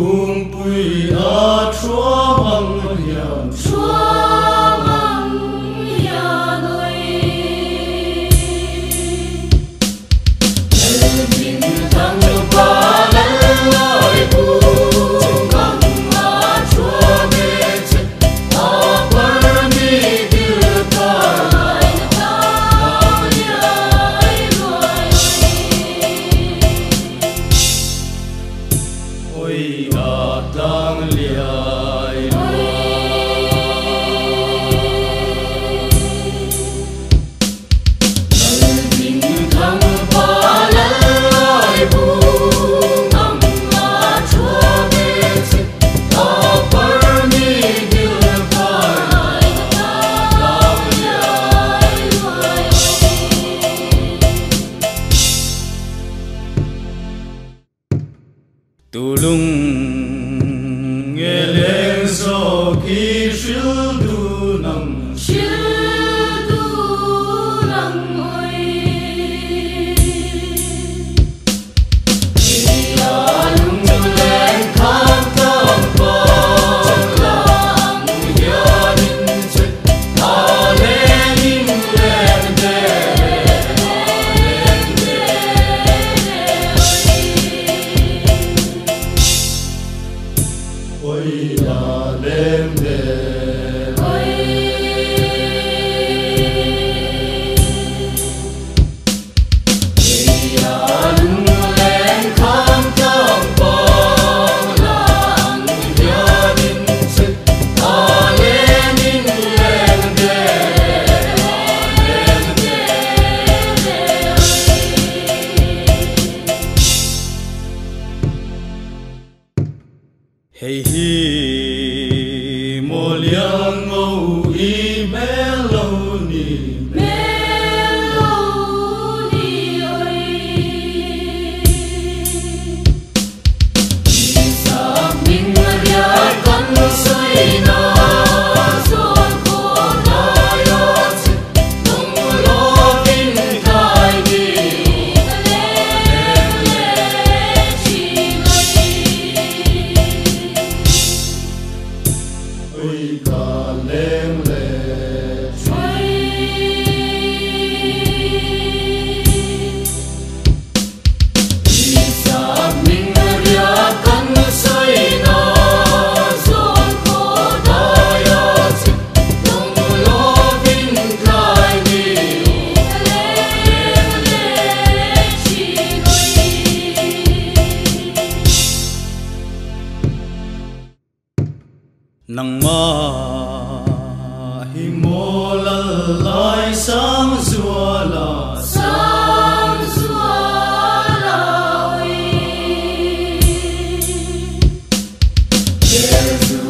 cùng bùi ở chúa bằng hiền tu lung nghe lên so kỳ siêu tu nang ơi ya lung lên khắp tâm bóng lặng ya ninh chết ta lên ninh lên ôi là đêm đêm ôi ya lung lên khắp tâm bóng lặng ya ninh chết ta lên ninh lên hey hi mo liang ngô y melody ơi sa minh ya con suy na son khổ na yo tung lo tin khai đi ôi cả lem lem đi xa mình ya con suy na son khổ đại ác tung lo vinh khai đi nang ma hi mo la lai sang zua la oi Jesu